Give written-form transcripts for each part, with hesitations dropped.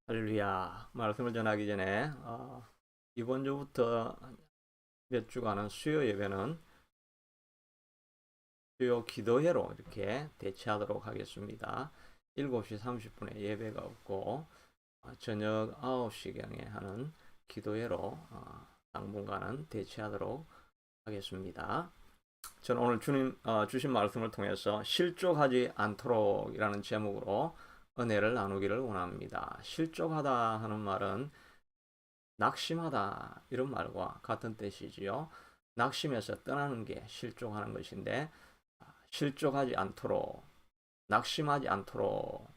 할렐루야. 말씀을 전하기 전에 이번 주부터 몇 주간은 수요 예배는 수요 기도회로 이렇게 대체하도록 하겠습니다. 7시 30분에 예배가 없고 저녁 9시경에 하는 기도회로 당분간은 대체하도록 하겠습니다. 저는 오늘 주님 주신 말씀을 통해서 실족하지 않도록이라는 제목으로 은혜를 나누기를 원합니다. 실족하다 하는 말은 낙심하다 이런 말과 같은 뜻이지요. 낙심해서 떠나는 게 실족하는 것인데 실족하지 않도록 낙심하지 않도록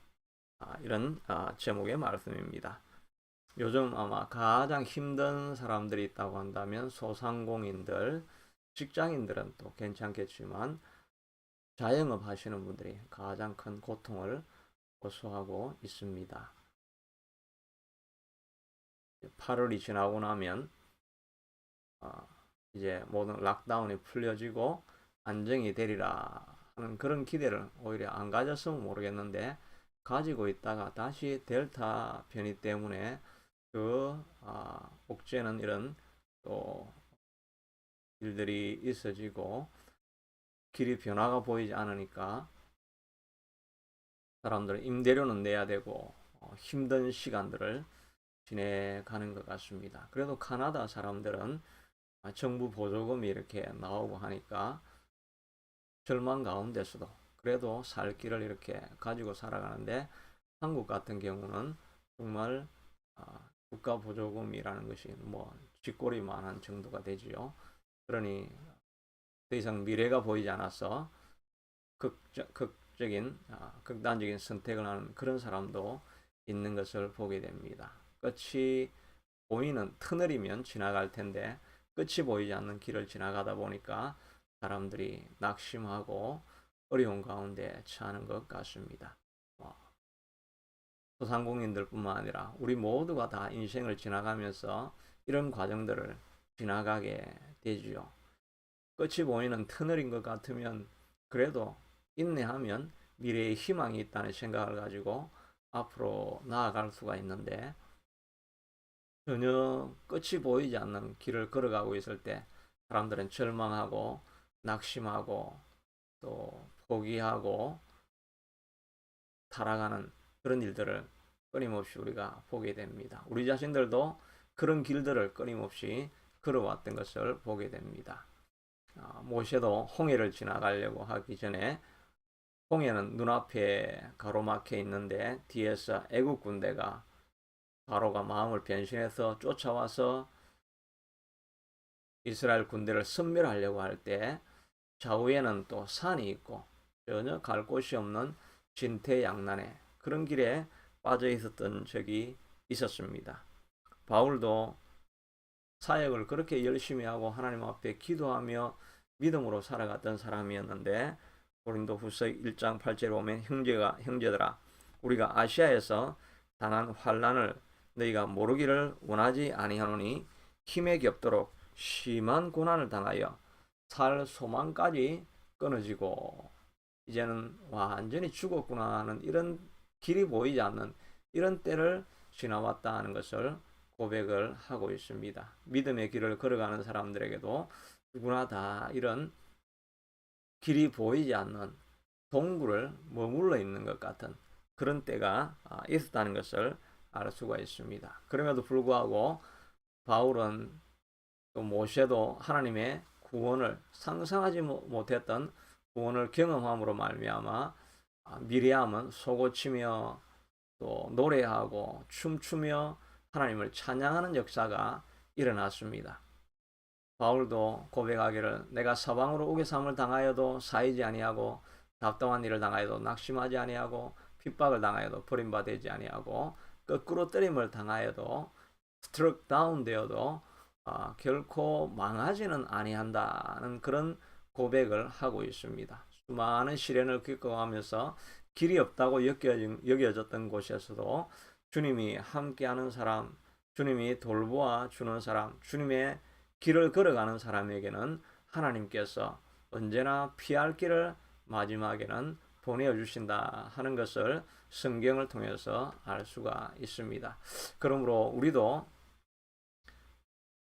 이런 제목의 말씀입니다. 요즘 아마 가장 힘든 사람들이 있다고 한다면 소상공인들, 직장인들은 또 괜찮겠지만 자영업 하시는 분들이 가장 큰 고통을 호소하고 있습니다. 8월이 지나고 나면 이제 모든 락다운이 풀려지고 안정이 되리라 하는 그런 기대를 오히려 안 가졌으면 모르겠는데 가지고 있다가 다시 델타 변이 때문에 옥죄는 이런 또 일들이 있어지고 길이 변화가 보이지 않으니까 사람들은 임대료는 내야 되고 힘든 시간들을 지내가는 것 같습니다. 그래도 카나다 사람들은 정부 보조금이 이렇게 나오고 하니까 절망 가운데서도 그래도 살 길을 이렇게 가지고 살아가는데 한국 같은 경우는 정말 국가 보조금이라는 것이 뭐 쥐꼬리만한 정도가 되지요. 그러니 더 이상 미래가 보이지 않아서 극단적인 선택을 하는 그런 사람도 있는 것을 보게 됩니다. 끝이 보이는 터널이면 지나갈 텐데 끝이 보이지 않는 길을 지나가다 보니까 사람들이 낙심하고 어려운 가운데 처하는 것 같습니다. 소상공인들뿐만 아니라 우리 모두가 다 인생을 지나가면서 이런 과정들을 지나가게 되지요. 끝이 보이는 터널인 것 같으면 그래도 인내하면 미래의 희망이 있다는 생각을 가지고 앞으로 나아갈 수가 있는데 전혀 끝이 보이지 않는 길을 걸어가고 있을 때 사람들은 절망하고 낙심하고 또 포기하고 타락하는 그런 일들을 끊임없이 우리가 보게 됩니다. 우리 자신들도 그런 길들을 끊임없이 걸어왔던 것을 보게 됩니다. 모세도 홍해를 지나가려고 하기 전에 홍해는 눈앞에 가로막혀 있는데 뒤에서 애국 군대가 바로가 마음을 변신해서 쫓아와서 이스라엘 군대를 섬멸하려고 할 때 좌우에는 또 산이 있고 전혀 갈 곳이 없는 진퇴양난의 그런 길에 빠져 있었던 적이 있었습니다. 바울도 사역을 그렇게 열심히 하고 하나님 앞에 기도하며 믿음으로 살아갔던 사람이었는데 고린도후서 1장 8절에 보면 형제들아 우리가 아시아에서 당한 환난을 너희가 모르기를 원하지 아니하노니 힘에 겹도록 심한 고난을 당하여 살 소망까지 끊어지고 이제는 완전히 죽었구나 하는 이런 길이 보이지 않는 이런 때를 지나왔다 하는 것을 고백을 하고 있습니다. 믿음의 길을 걸어가는 사람들에게도 누구나 다 이런 길이 보이지 않는 동굴을 머물러 있는 것 같은 그런 때가 있었다는 것을 알 수가 있습니다. 그럼에도 불구하고 바울은 또 모세도 하나님의 구원을 상상하지 못했던 구원을 경험함으로 말미암아 미리암은 소고치며 또 노래하고 춤추며 하나님을 찬양하는 역사가 일어났습니다. 바울도 고백하기를 내가 사방으로 우겨삼을 당하여도 사이지 아니하고 답답한 일을 당하여도 낙심하지 아니하고 핍박을 당하여도 버림받지 아니하고 거꾸로 뜨림을 당하여도 스트럭 다운 되어도 결코 망하지는 아니한다는 그런 고백을 하고 있습니다. 수많은 시련을 겪어가면서 길이 없다고 여겨졌던 곳에서도 주님이 함께하는 사람, 주님이 돌보아 주는 사람, 주님의 길을 걸어가는 사람에게는 하나님께서 언제나 피할 길을 마지막에는 보내어 주신다 하는 것을 성경을 통해서 알 수가 있습니다. 그러므로 우리도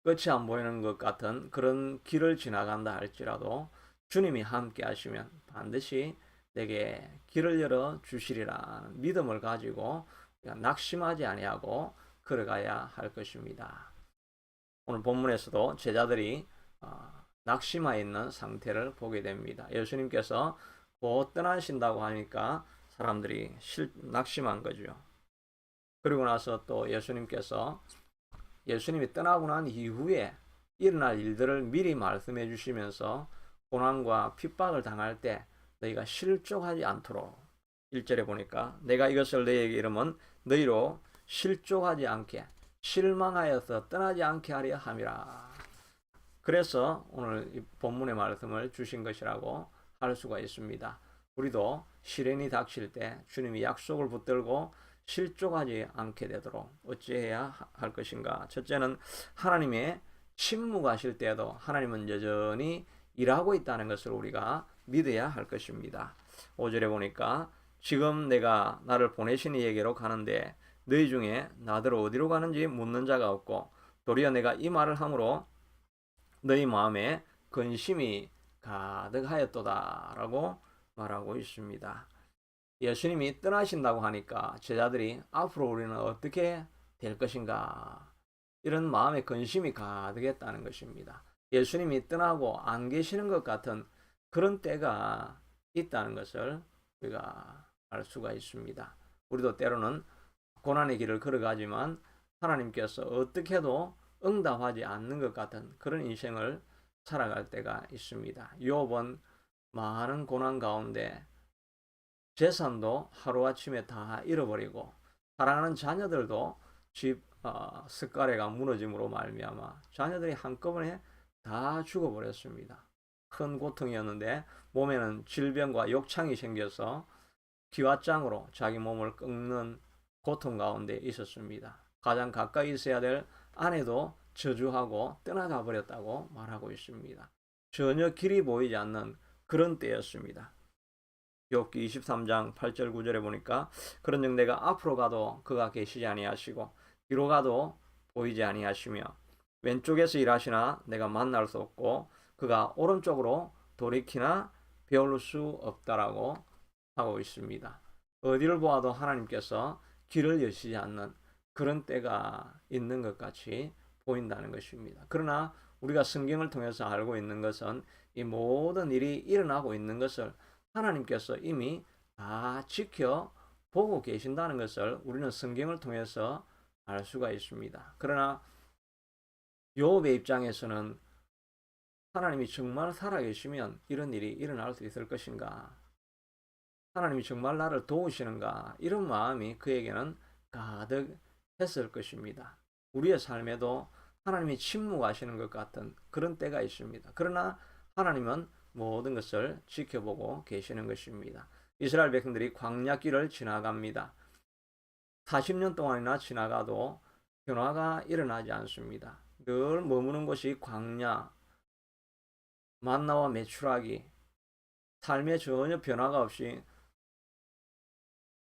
끝이 안 보이는 것 같은 그런 길을 지나간다 할지라도 주님이 함께 하시면 반드시 내게 길을 열어 주시리라 믿음을 가지고 낙심하지 아니하고 걸어가야 할 것입니다. 오늘 본문에서도 제자들이 낙심하여 있는 상태를 보게 됩니다. 예수님께서 곧 떠나신다고 하니까 사람들이 낙심한 거죠. 그리고 나서 또 예수님이 떠나고 난 이후에 일어날 일들을 미리 말씀해 주시면서 고난과 핍박을 당할 때 너희가 실족하지 않도록 1절에 보니까 내가 이것을 너희에게 이르면 너희로 실족하지 않게 실망하여서 떠나지 않게 하려 함이라. 그래서 오늘 이 본문의 말씀을 주신 것이라고 할 수가 있습니다. 우리도 시련이 닥칠 때 주님이 약속을 붙들고 실족하지 않게 되도록 어찌해야 할 것인가? 첫째는 하나님의 침묵하실 때에도 하나님은 여전히 일하고 있다는 것을 우리가 믿어야 할 것입니다. 5절에 보니까 지금 내가 나를 보내신 이에게로 가는데 너희 중에 나더러 어디로 가는지 묻는 자가 없고 도리어 내가 이 말을 함으로 너희 마음에 근심이 가득하였도다 라고 말하고 있습니다. 예수님이 떠나신다고 하니까 제자들이 앞으로 우리는 어떻게 될 것인가 이런 마음에 근심이 가득했다는 것입니다. 예수님이 떠나고 안 계시는 것 같은 그런 때가 있다는 것을 우리가 알 수가 있습니다. 우리도 때로는 고난의 길을 걸어가지만 하나님께서 어떻게 해도 응답하지 않는 것 같은 그런 인생을 살아갈 때가 있습니다. 욥은 많은 고난 가운데 재산도 하루아침에 다 잃어버리고 사랑하는 자녀들도 집 습가래가 무너짐으로 말미암아 자녀들이 한꺼번에 다 죽어버렸습니다. 큰 고통이었는데 몸에는 질병과 욕창이 생겨서 기왓장으로 자기 몸을 꺾는 고통 가운데 있었습니다. 가장 가까이 있어야 될 아내도 저주하고 떠나가 버렸다고 말하고 있습니다. 전혀 길이 보이지 않는 그런 때였습니다. 욥기 23장 8절 9절에 보니까 그런즉 내가 앞으로 가도 그가 계시지 아니하시고 뒤로 가도 보이지 아니하시며 왼쪽에서 일하시나 내가 만날 수 없고 그가 오른쪽으로 돌이키나 배울 수 없다라고 하고 있습니다. 어디를 보아도 하나님께서 길을 여시지 않는 그런 때가 있는 것 같이 보인다는 것입니다. 그러나 우리가 성경을 통해서 알고 있는 것은 이 모든 일이 일어나고 있는 것을 하나님께서 이미 다 지켜보고 계신다는 것을 우리는 성경을 통해서 알 수가 있습니다. 그러나 욥의 입장에서는 하나님이 정말 살아계시면 이런 일이 일어날 수 있을 것인가? 하나님이 정말 나를 도우시는가? 이런 마음이 그에게는 가득했을 것입니다. 우리의 삶에도 하나님이 침묵하시는 것 같은 그런 때가 있습니다. 그러나 하나님은 모든 것을 지켜보고 계시는 것입니다. 이스라엘 백성들이 광야길을 지나갑니다. 40년 동안이나 지나가도 변화가 일어나지 않습니다. 늘 머무는 곳이 광야, 만나와 메추라기, 삶에 전혀 변화가 없이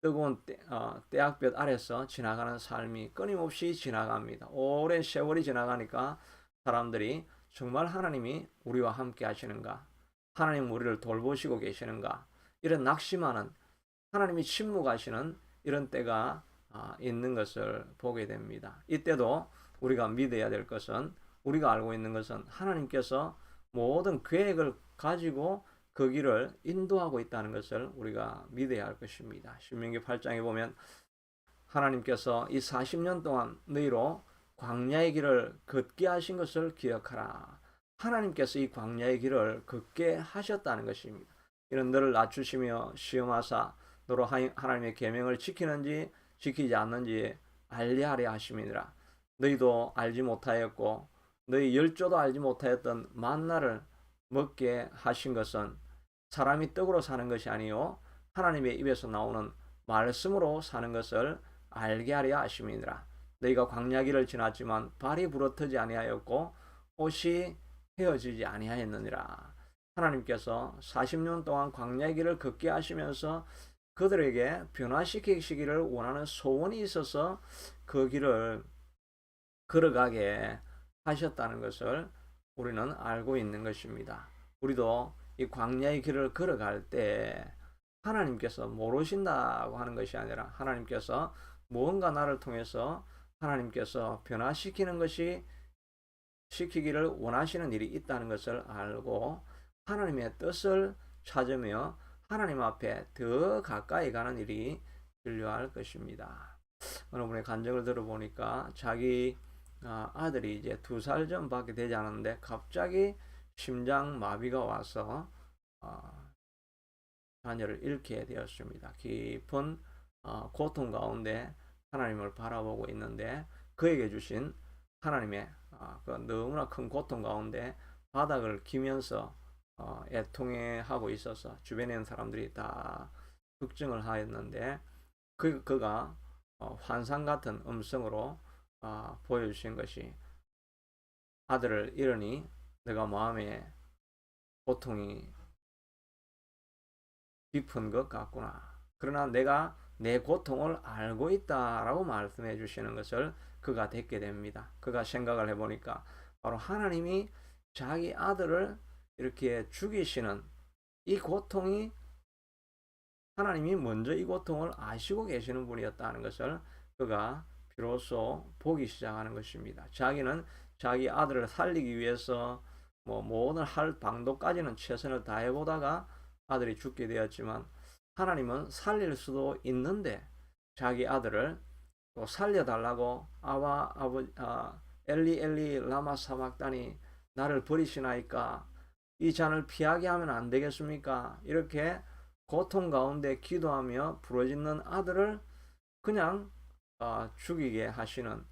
뜨거운 떼약볕 아래서 지나가는 삶이 끊임없이 지나갑니다. 오랜 세월이 지나가니까 사람들이 정말 하나님이 우리와 함께 하시는가? 하나님 우리를 돌보시고 계시는가? 이런 낙심하는 하나님이 침묵하시는 이런 때가 있는 것을 보게 됩니다. 이때도 우리가 믿어야 될 것은 우리가 알고 있는 것은 하나님께서 모든 계획을 가지고 그 길을 인도하고 있다는 것을 우리가 믿어야 할 것입니다. 신명기 8장에 보면 하나님께서 이 40년 동안 너희로 광야의 길을 걷게 하신 것을 기억하라. 하나님께서 이 광야의 길을 걷게 하셨다는 것입니다. 이는 너를 낮추시며 시험하사 너로 하나님의 계명을 지키는지 지키지 않는지 알리하려 하심이니라. 너희도 알지 못하였고 너희 열조도 알지 못하였던 만나를 먹게 하신 것은 사람이 떡으로 사는 것이 아니요 하나님의 입에서 나오는 말씀으로 사는 것을 알게 하려 하심이니라. 너희가 광야길을 지났지만 발이 부러뜨지 아니하였고 옷이 헤어지지 아니하였느니라. 하나님께서 40년 동안 광야의 길을 걷게 하시면서 그들에게 변화시키시기를 원하는 소원이 있어서 그 길을 걸어가게 하셨다는 것을 우리는 알고 있는 것입니다. 우리도 이 광야의 길을 걸어갈 때 하나님께서 모르신다고 하는 것이 아니라 하나님께서 무언가 나를 통해서 하나님께서 변화시키는 것이 시키기를 원하시는 일이 있다는 것을 알고 하나님의 뜻을 찾으며 하나님 앞에 더 가까이 가는 일이 필요할 것입니다. 어느 분의 간증을 들어보니까 자기 아들이 이제 2살 전밖에 되지 않았는데 갑자기 심장 마비가 와서 자녀를 잃게 되었습니다. 깊은 고통 가운데 하나님을 바라보고 있는데 그에게 주신 하나님의 그 너무나 큰 고통 가운데 바닥을 기면서 애통해하고 있어서 주변에 있는 사람들이 다 걱정을 하였는데 그가 환상 같은 음성으로 보여주신 것이 아들을 잃으니 내가 마음에 고통이 깊은 것 같구나. 그러나 내가 내 고통을 알고 있다라고 말씀해 주시는 것을 그가 듣게 됩니다. 그가 생각을 해보니까 바로 하나님이 자기 아들을 이렇게 죽이시는 이 고통이 하나님이 먼저 이 고통을 아시고 계시는 분이었다는 것을 그가 비로소 보기 시작하는 것입니다. 자기는 자기 아들을 살리기 위해서 모든 할 방도까지는 최선을 다해보다가 아들이 죽게 되었지만 하나님은 살릴 수도 있는데 자기 아들을 또 살려달라고 엘리 엘리 라마 사막다니 나를 버리시나이까 이 잔을 피하게 하면 안 되겠습니까? 이렇게 고통 가운데 기도하며 부르짖는 아들을 그냥 죽이게 하시는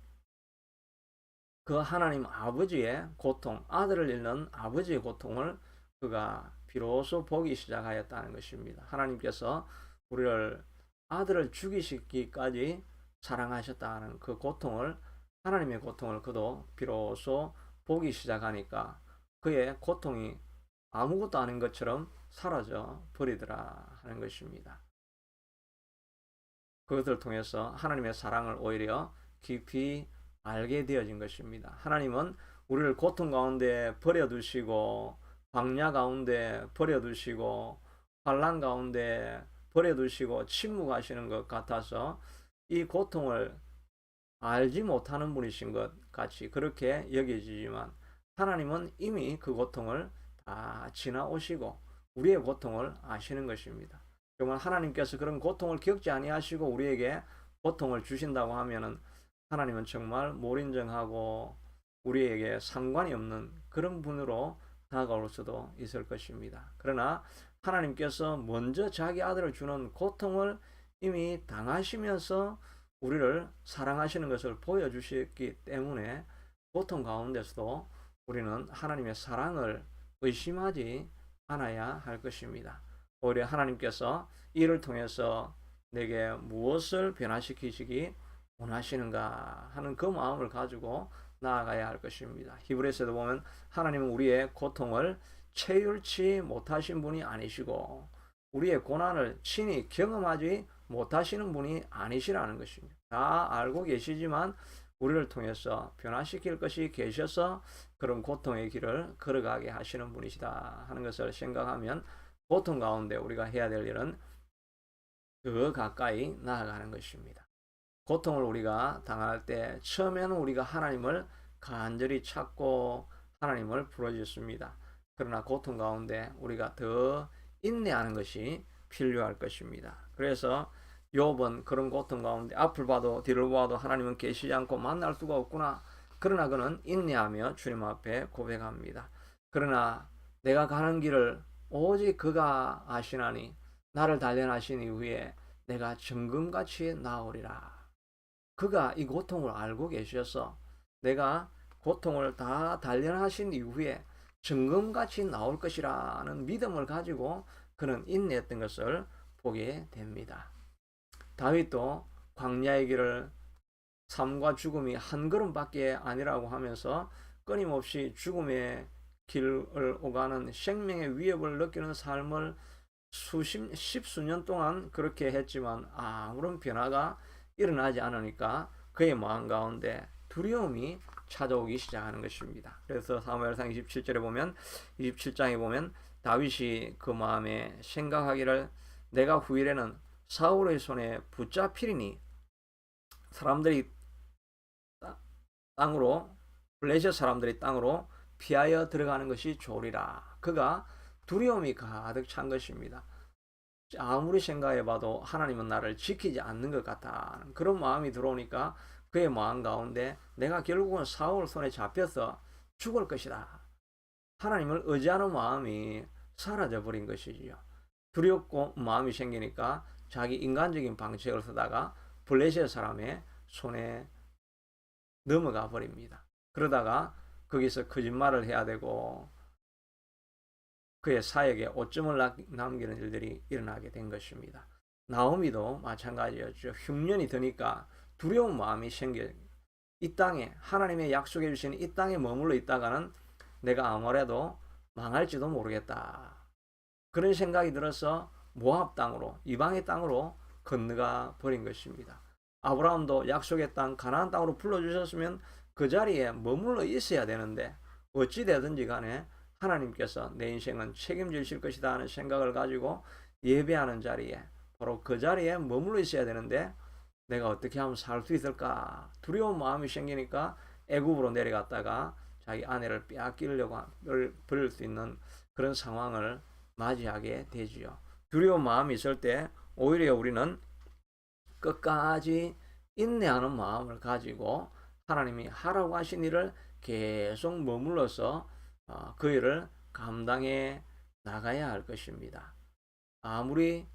그 하나님 아버지의 고통, 아들을 잃는 아버지의 고통을 그가 비로소 보기 시작하였다는 것입니다. 하나님께서 우리를 아들을 죽이시기까지 사랑하셨다는 그 고통을 하나님의 고통을 그도 비로소 보기 시작하니까 그의 고통이 아무것도 아닌 것처럼 사라져 버리더라 하는 것입니다. 그것을 통해서 하나님의 사랑을 오히려 깊이 알게 되어진 것입니다. 하나님은 우리를 고통 가운데 버려두시고 광야 가운데 버려두시고 환난 가운데 버려두시고 침묵하시는 것 같아서 이 고통을 알지 못하는 분이신 것 같이 그렇게 여겨지지만 하나님은 이미 그 고통을 다 지나오시고 우리의 고통을 아시는 것입니다. 정말 하나님께서 그런 고통을 겪지 아니하시고 우리에게 고통을 주신다고 하면은 하나님은 정말 몰인정하고 우리에게 상관이 없는 그런 분으로 다가올 수도 있을 것입니다. 그러나 하나님께서 먼저 자기 아들을 주는 고통을 이미 당하시면서 우리를 사랑하시는 것을 보여주셨기 때문에 고통 가운데서도 우리는 하나님의 사랑을 의심하지 않아야 할 것입니다. 오히려 하나님께서 이를 통해서 내게 무엇을 변화시키시기 원하시는가 하는 그 마음을 가지고 나아가야 할 것입니다. 히브리서에도 보면 하나님은 우리의 고통을 체휼치 못하신 분이 아니시고 우리의 고난을 친히 경험하지 못하시는 분이 아니시라는 것입니다. 다 알고 계시지만 우리를 통해서 변화시킬 것이 계셔서 그런 고통의 길을 걸어가게 하시는 분이시다 하는 것을 생각하면 고통 가운데 우리가 해야 될 일은 더 가까이 나아가는 것입니다. 고통을 우리가 당할 때 처음에는 우리가 하나님을 간절히 찾고 하나님을 부르짖습니다. 그러나 고통 가운데 우리가 더 인내하는 것이 필요할 것입니다. 그래서 욥은 그런 고통 가운데 앞을 봐도 뒤를 봐도 하나님은 계시지 않고 만날 수가 없구나. 그러나 그는 인내하며 주님 앞에 고백합니다. 그러나 내가 가는 길을 오직 그가 아시나니 나를 단련하신 이후에 내가 정금같이 나오리라. 그가 이 고통을 알고 계셔서 내가 고통을 다 단련하신 이후에 정금같이 나올 것이라는 믿음을 가지고 그는 인내했던 것을 보게 됩니다. 다윗도 광야의 길을 삶과 죽음이 한 걸음밖에 아니라고 하면서 끊임없이 죽음의 길을 오가는 생명의 위협을 느끼는 삶을 십수년 동안 그렇게 했지만 아무런 변화가 일어나지 않으니까 그의 마음 가운데 두려움이 찾아오기 시작하는 것입니다. 그래서 사무엘상 27절에 보면 27장에 보면 다윗이 그 마음에 생각하기를 내가 후일에는 사울의 손에 붙잡히리니 사람들이 땅으로 블레셋 사람들이 땅으로 피하여 들어가는 것이 좋으리라. 그가 두려움이 가득 찬 것입니다. 아무리 생각해봐도 하나님은 나를 지키지 않는 것 같다. 그런 마음이 들어오니까 그의 마음 가운데 내가 결국은 사울 손에 잡혀서 죽을 것이다. 하나님을 의지하는 마음이 사라져 버린 것이지요. 두렵고 마음이 생기니까 자기 인간적인 방책을 쓰다가 블레셋 사람의 손에 넘어가 버립니다. 그러다가 거기서 거짓말을 해야 되고 그의 사역에 오점을 남기는 일들이 일어나게 된 것입니다. 나오미도 마찬가지였죠. 흉년이 드니까 두려운 마음이 생겨 이 땅에 하나님의 약속해 주신 이 땅에 머물러 있다가는 내가 아무래도 망할지도 모르겠다. 그런 생각이 들어서 모압 땅으로 이방의 땅으로 건너가 버린 것입니다. 아브라함도 약속의 땅 가나안 땅으로 불러주셨으면 그 자리에 머물러 있어야 되는데 어찌 되든지 간에 하나님께서 내 인생은 책임지실 것이다 하는 생각을 가지고 예배하는 자리에 바로 그 자리에 머물러 있어야 되는데 내가 어떻게 하면 살 수 있을까 두려운 마음이 생기니까 애굽으로 내려갔다가 자기 아내를 빼앗기려고 버릴 수 있는 그런 상황을 맞이하게 되지요. 두려운 마음이 있을 때 오히려 우리는 끝까지 인내하는 마음을 가지고 하나님이 하라고 하신 일을 계속 머물러서 그 일을 감당해 나가야 할 것입니다. 아무리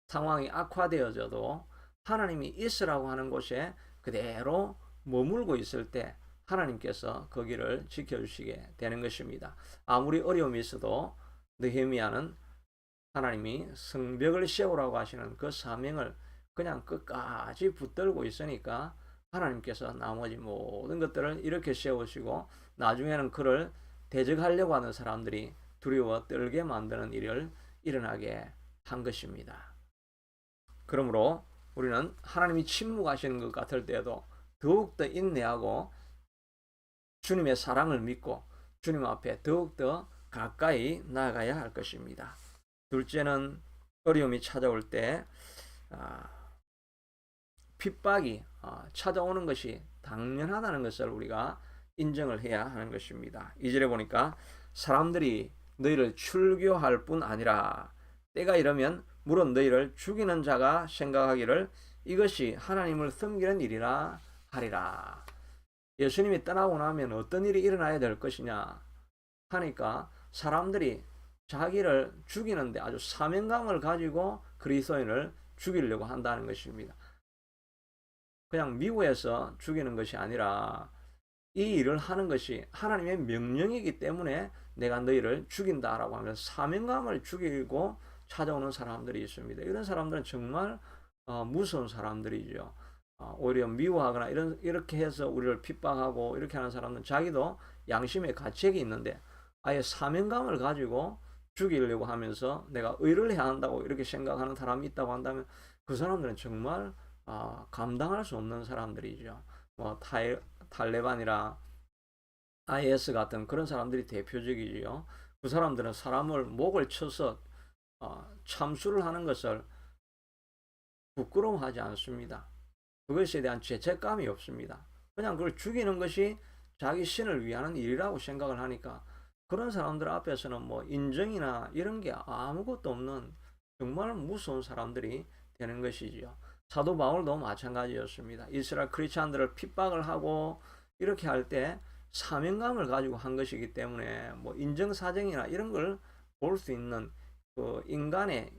상황이 악화되어져도 하나님이 있으라고 하는 곳에 그대로 머물고 있을 때 하나님께서 거기를 지켜주시게 되는 것입니다. 아무리 어려움이 있어도 느헤미야는 하나님이 성벽을 세우라고 하시는 그 사명을 그냥 끝까지 붙들고 있으니까 하나님께서 나머지 모든 것들을 이렇게 세우시고 나중에는 그를 대적하려고 하는 사람들이 두려워 떨게 만드는 일을 일어나게 한 것입니다. 그러므로 우리는 하나님이 침묵하시는 것 같을 때에도 더욱더 인내하고 주님의 사랑을 믿고 주님 앞에 더욱더 가까이 나아가야 할 것입니다. 둘째는 어려움이 찾아올 때 핍박이 찾아오는 것이 당연하다는 것을 우리가 인정을 해야 하는 것입니다. 2절에 보니까 사람들이 너희를 출교할 뿐 아니라 때가 이르면 물론 너희를 죽이는 자가 생각하기를 이것이 하나님을 섬기는 일이라 하리라. 예수님이 떠나고 나면 어떤 일이 일어나야 될 것이냐 하니까 사람들이 자기를 죽이는데 아주 사명감을 가지고 그리스도인을 죽이려고 한다는 것입니다. 그냥 미워해서 죽이는 것이 아니라 이 일을 하는 것이 하나님의 명령이기 때문에 내가 너희를 죽인다라고 하면서 사명감을 죽이고 찾아오는 사람들이 있습니다. 이런 사람들은 정말 무서운 사람들이죠. 오히려 미워하거나 이렇게 해서 우리를 핍박하고 이렇게 하는 사람은 자기도 양심의 가책이 있는데 아예 사명감을 가지고 죽이려고 하면서 내가 의를 해야 한다고 이렇게 생각하는 사람이 있다고 한다면 그 사람들은 정말 감당할 수 없는 사람들이죠. 뭐 탈레반이라 IS 같은 그런 사람들이 대표적이지요. 그 사람들은 사람을 목을 쳐서 참수를 하는 것을 부끄러워하지 않습니다. 그것에 대한 죄책감이 없습니다. 그냥 그걸 죽이는 것이 자기 신을 위하는 일이라고 생각을 하니까 그런 사람들 앞에서는 뭐 인정이나 이런 게 아무것도 없는 정말 무서운 사람들이 되는 것이지요. 사도 바울도 마찬가지였습니다. 이스라엘 크리스찬들을 핍박을 하고 이렇게 할 때 사명감을 가지고 한 것이기 때문에 뭐 인정사정이나 이런 걸 볼 수 있는 그 인간의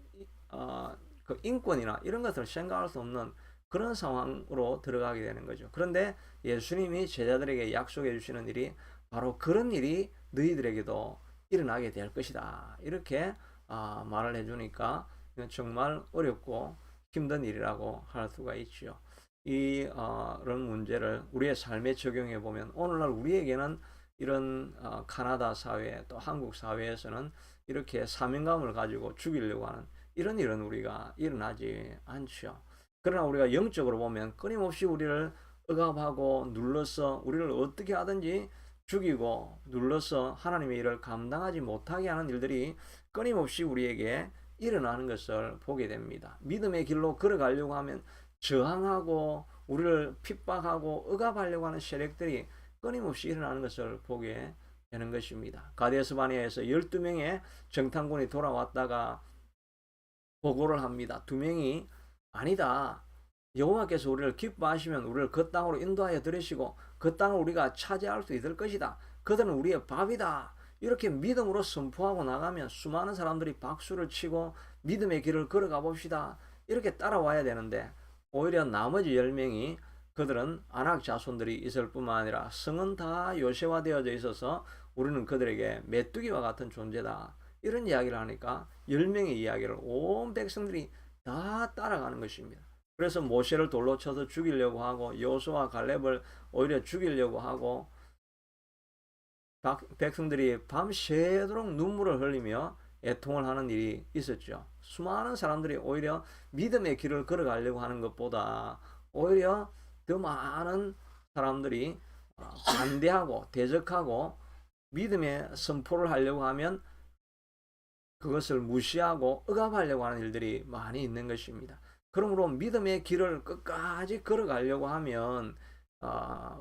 그 인권이나 이런 것을 생각할 수 없는 그런 상황으로 들어가게 되는 거죠. 그런데 예수님이 제자들에게 약속해 주시는 일이 바로 그런 일이 너희들에게도 일어나게 될 것이다. 이렇게 말을 해주니까 정말 어렵고 힘든 일이라고 할 수가 있죠. 이런 문제를 우리의 삶에 적용해 보면 오늘날 우리에게는 이런 카나다 사회 또 한국 사회에서는 이렇게 사명감을 가지고 죽이려고 하는 이런 일은 우리가 일어나지 않죠. 그러나 우리가 영적으로 보면 끊임없이 우리를 억압하고 눌러서 우리를 어떻게 하든지 죽이고 눌러서 하나님의 일을 감당하지 못하게 하는 일들이 끊임없이 우리에게 일어나는 것을 보게 됩니다. 믿음의 길로 걸어가려고 하면 저항하고 우리를 핍박하고 억압하려고 하는 세력들이 끊임없이 일어나는 것을 보게 되는 것입니다. 가데스 바네아에서 12명의 정탐꾼이 돌아왔다가 보고를 합니다. 2명이 아니다. 여호와께서 우리를 기뻐하시면 우리를 그 땅으로 인도하여 들으시고 그 땅을 우리가 차지할 수 있을 것이다. 그들은 우리의 밥이다. 이렇게 믿음으로 선포하고 나가면 수많은 사람들이 박수를 치고 믿음의 길을 걸어가 봅시다. 이렇게 따라와야 되는데 오히려 나머지 10명이 그들은 아낙 자손들이 있을 뿐만 아니라 성은 다 요새화되어져 있어서 우리는 그들에게 메뚜기와 같은 존재다. 이런 이야기를 하니까 10명의 이야기를 온 백성들이 다 따라가는 것입니다. 그래서 모세를 돌로 쳐서 죽이려고 하고 여호수아와 갈렙을 오히려 죽이려고 하고 백성들이 밤새도록 눈물을 흘리며 애통을 하는 일이 있었죠. 수많은 사람들이 오히려 믿음의 길을 걸어가려고 하는 것보다 오히려 더 많은 사람들이 반대하고 대적하고 믿음의 선포를 하려고 하면 그것을 무시하고 억압하려고 하는 일들이 많이 있는 것입니다. 그러므로 믿음의 길을 끝까지 걸어가려고 하면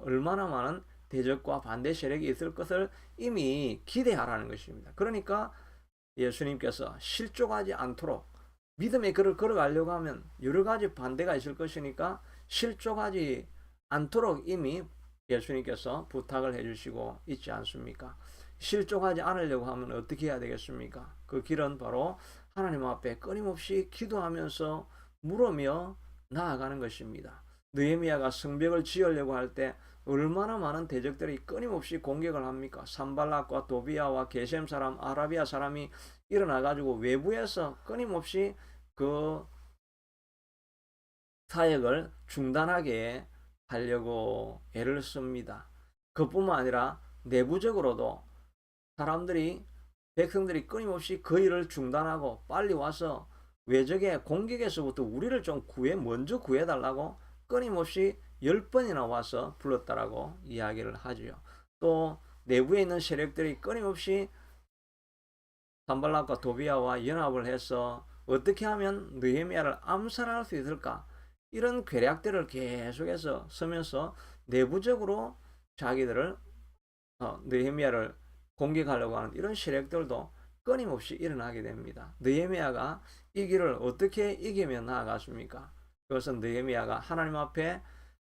얼마나 많은 대적과 반대 세력이 있을 것을 이미 기대하라는 것입니다. 그러니까 예수님께서 실족하지 않도록 믿음의 길을 걸어가려고 하면 여러 가지 반대가 있을 것이니까 실족하지 않도록 이미 예수님께서 부탁을 해주시고 있지 않습니까? 실족하지 않으려고 하면 어떻게 해야 되겠습니까? 그 길은 바로 하나님 앞에 끊임없이 기도하면서 물으며 나아가는 것입니다. 느헤미야가 성벽을 지으려고 할 때 얼마나 많은 대적들이 끊임없이 공격을 합니까? 산발락과 도비아와 게셈 사람, 아라비아 사람이 일어나가지고 외부에서 끊임없이 그 사역을 중단하게 하려고 애를 씁니다. 그뿐만 아니라 내부적으로도 사람들이 백성들이 끊임없이 그 일을 중단하고 빨리 와서 외적의 공격에서부터 우리를 좀 먼저 구해달라고 끊임없이 10번이나 와서 불렀다라고 이야기를 하지요. 또 내부에 있는 세력들이 끊임없이 산발락과 도비아와 연합을 해서 어떻게 하면 느헤미야를 암살할 수 있을까? 이런 괴략들을 계속해서 쓰면서 내부적으로 자기들을 느헤미야를 공격하려고 하는 이런 세력들도 끊임없이 일어나게 됩니다. 느헤미야가 이 길을 어떻게 이기며 나아갔습니까? 그것은 느헤미야가 하나님 앞에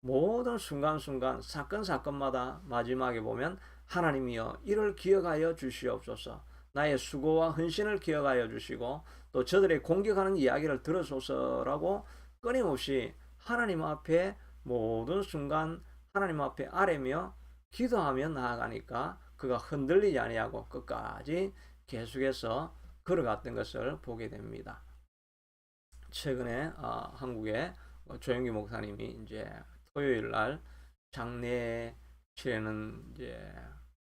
모든 순간순간 사건마다 마지막에 보면 하나님이여 이를 기억하여 주시옵소서, 나의 수고와 헌신을 기억하여 주시고 또 저들의 공격하는 이야기를 들어소서라고 끊임없이 하나님 앞에 모든 순간 하나님 앞에 아뢰며 기도하며 나아가니까 그가 흔들리지 아니하고 끝까지 계속해서 걸어갔던 것을 보게 됩니다. 최근에 한국의 조영기 목사님이 이제 토요일 날 장례 치르는 이제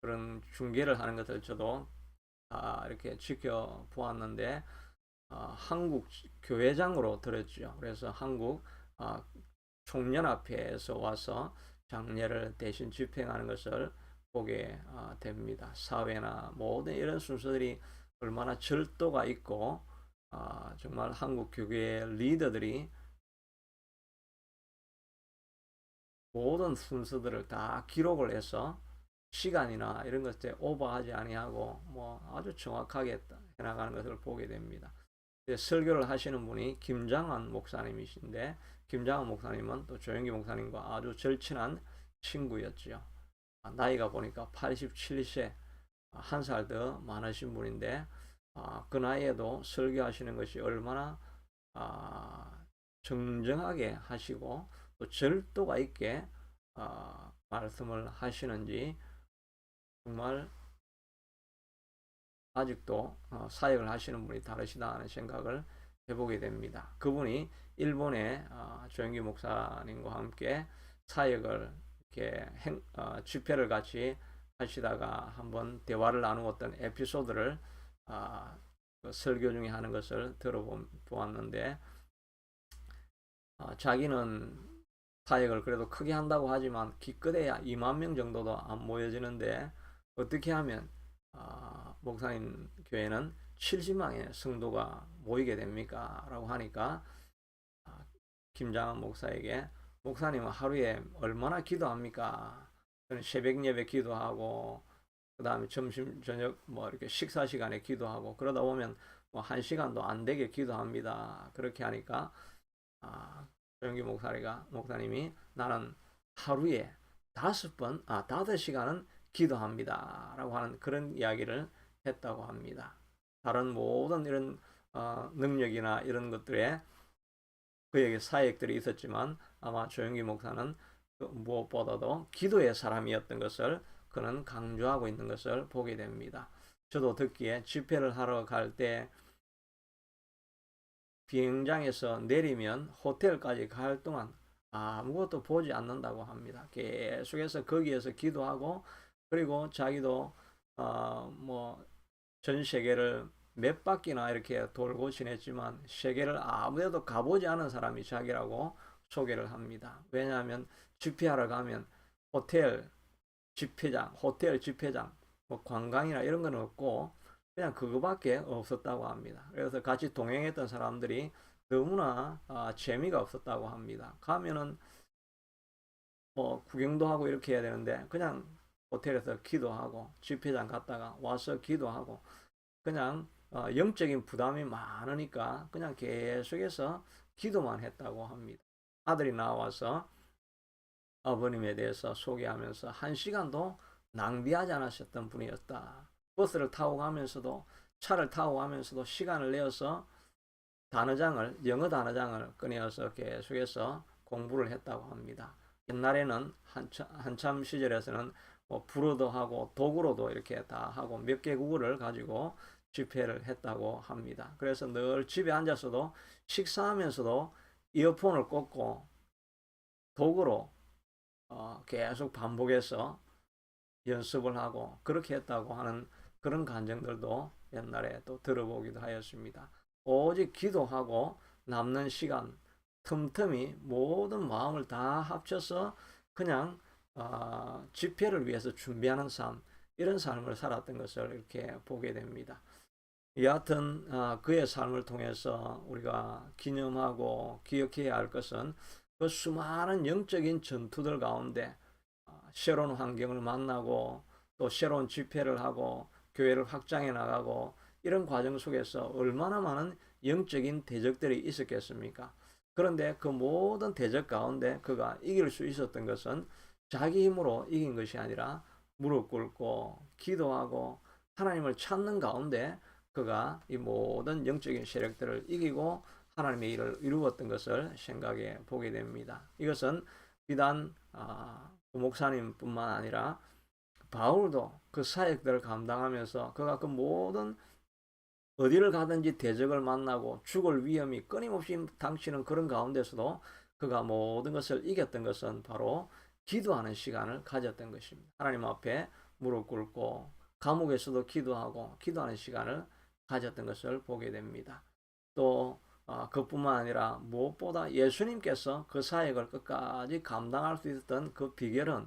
그런 중계를 하는 것을 저도 이렇게 지켜보았는데 한국 교회장으로 들었죠. 그래서 한국 총연합회에서 와서 장례를 대신 집행하는 것을 보게 됩니다. 사회나 모든 이런 순서들이 얼마나 절도가 있고 정말 한국 교회의 리더들이 모든 순서들을 다 기록을 해서 시간이나 이런 것에 오버하지 아니하고 뭐 아주 정확하게 해나가는 것을 보게 됩니다. 설교를 하시는 분이 김장한 목사님이신데 김장한 목사님은 또 조영기 목사님과 아주 절친한 친구였죠. 나이가 보니까 87세, 한 살 더 많으신 분인데 그 나이에도 설교하시는 것이 얼마나 정정하게 하시고 또 절도가 있게 말씀을 하시는지 정말 아직도 사역을 하시는 분이 다르시다 하는 생각을 해보게 됩니다. 그분이 일본의 조영기 목사님과 함께 사역을 이렇게 집회를 같이 하시다가 한번 대화를 나누었던 에피소드를 그 설교 중에 하는 것을 들어보았는데, 자기는 사역을 그래도 크게 한다고 하지만 기껏해야 2만 명 정도도 안 모여지는데 어떻게 하면 목사님 교회는 70만의 성도가 모이게 됩니까? 라고 하니까 김장한 목사에게, 목사님은 하루에 얼마나 기도합니까? 저는 새벽 예배 기도하고 그 다음에 점심 저녁 뭐 이렇게 식사 시간에 기도하고 그러다 보면 뭐 1시간도 안 되게 기도합니다. 그렇게 하니까 조영기 목사님이 나는 하루에 5시간은 기도합니다. 라고 하는 그런 이야기를 했다고 합니다. 다른 모든 이런 능력이나 이런 것들에 그에게 사역들이 있었지만 아마 조영기 목사는 무엇보다도 기도의 사람이었던 것을 그는 강조하고 있는 것을 보게 됩니다. 저도 듣기에 집회를 하러 갈 때 비행장에서 내리면 호텔까지 갈 동안 아무것도 보지 않는다고 합니다. 계속해서 거기에서 기도하고, 그리고 자기도 뭐 전 세계를 몇 바퀴나 이렇게 돌고 지냈지만 세계를 아무데도 가보지 않은 사람이 자기라고 소개를 합니다. 왜냐하면 집회하러 가면 호텔 집회장, 뭐 관광이나 이런 건 없고 그냥 그거밖에 없었다고 합니다. 그래서 같이 동행했던 사람들이 너무나 재미가 없었다고 합니다. 가면은 뭐 구경도 하고 이렇게 해야 되는데 그냥 호텔에서 기도하고 집회장 갔다가 와서 기도하고 그냥 영적인 부담이 많으니까 그냥 계속해서 기도만 했다고 합니다. 아들이 나와서 아버님에 대해서 소개하면서 1시간도 낭비하지 않으셨던 분이었다. 버스를 타고 가면서도, 차를 타고 가면서도 시간을 내어서 영어 단어장을 꺼내어서 계속해서 공부를 했다고 합니다. 옛날에는 한참 시절에서는 뭐 불어도 하고 독으로도 이렇게 다 하고 몇 개국어를 가지고 집회를 했다고 합니다. 그래서 늘 집에 앉아서도 식사하면서도 이어폰을 꽂고 독으로 계속 반복해서 연습을 하고 그렇게 했다고 하는 그런 간증들도 옛날에 또 들어보기도 하였습니다. 오직 기도하고 남는 시간 틈틈이 모든 마음을 다 합쳐서 그냥 집회를 위해서 준비하는 삶, 이런 삶을 살았던 것을 이렇게 보게 됩니다. 여하튼 그의 삶을 통해서 우리가 기념하고 기억해야 할 것은 그 수많은 영적인 전투들 가운데 새로운 환경을 만나고 또 새로운 집회를 하고 교회를 확장해 나가고 이런 과정 속에서 얼마나 많은 영적인 대적들이 있었겠습니까? 그런데 그 모든 대적 가운데 그가 이길 수 있었던 것은 자기 힘으로 이긴 것이 아니라 무릎 꿇고 기도하고 하나님을 찾는 가운데 그가 이 모든 영적인 세력들을 이기고 하나님의 일을 이루었던 것을 생각해 보게 됩니다. 이것은 비단 목사님뿐만 아니라 바울도 그 사역들을 감당하면서 그가 그 모든 어디를 가든지 대적을 만나고 죽을 위험이 끊임없이 당치는 그런 가운데서도 그가 모든 것을 이겼던 것은 바로 기도하는 시간을 가졌던 것입니다. 하나님 앞에 무릎 꿇고 감옥에서도 기도하고 기도하는 시간을 가졌던 것을 보게 됩니다. 또 그뿐만 아니라 무엇보다 예수님께서 그 사역을 끝까지 감당할 수 있었던 그 비결은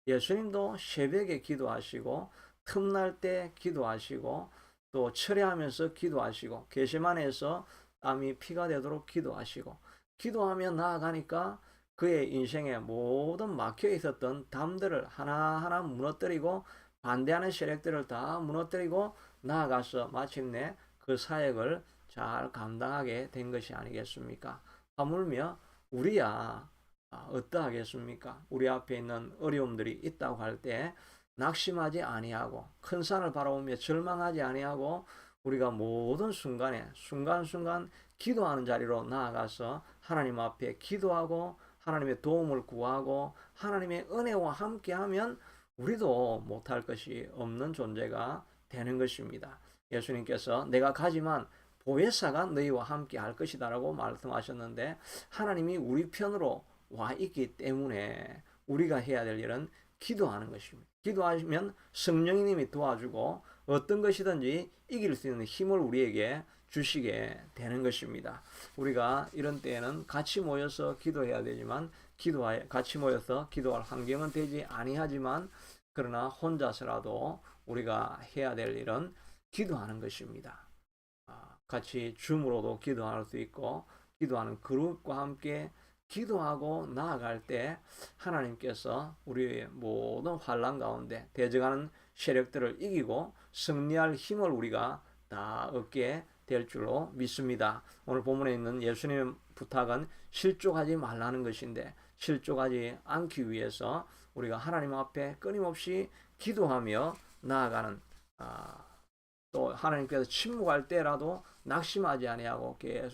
예수님도 새벽에 기도하시고 틈날 때 기도하시고 또 철회하면서 기도하시고 겟세마네에서 땀이 피가 되도록 기도하시고 기도하며 나아가니까 그의 인생에 모든 막혀 있었던 담들을 하나하나 무너뜨리고 반대하는 세력들을 다 무너뜨리고 나아가서 마침내 그 사역을 잘 감당하게 된 것이 아니겠습니까? 하물며 우리야 어떠하겠습니까? 우리 앞에 있는 어려움들이 있다고 할 때 낙심하지 아니하고 큰 산을 바라보며 절망하지 아니하고 우리가 모든 순간에 순간순간 기도하는 자리로 나아가서 하나님 앞에 기도하고 하나님의 도움을 구하고 하나님의 은혜와 함께하면 우리도 못할 것이 없는 존재가 되는 것입니다. 예수님께서 내가 가지만 보혜사가 너희와 함께 할 것이다 라고 말씀하셨는데 하나님이 우리 편으로 와 있기 때문에 우리가 해야 될 일은 기도하는 것입니다. 기도하시면 성령님이 도와주고 어떤 것이든지 이길 수 있는 힘을 우리에게 주시게 되는 것입니다. 우리가 이런 때에는 같이 모여서 기도해야 되지만 같이 모여서 기도할 환경은 되지 아니하지만 그러나 혼자서라도 우리가 해야 될 일은 기도하는 것입니다. 같이 줌으로도 기도할 수 있고 기도하는 그룹과 함께 기도하고 나아갈 때 하나님께서 우리의 모든 환난 가운데 대적하는 세력들을 이기고 승리할 힘을 우리가 다 얻게 될 줄로 믿습니다. 오늘 본문에 있는 예수님의 부탁은 실족하지 말라는 것인데 실족하지 않기 위해서 우리가 하나님 앞에 끊임없이 기도하며 나아가는 또 하나님께서 침묵할 때라도 낙심하지 아니하고 계속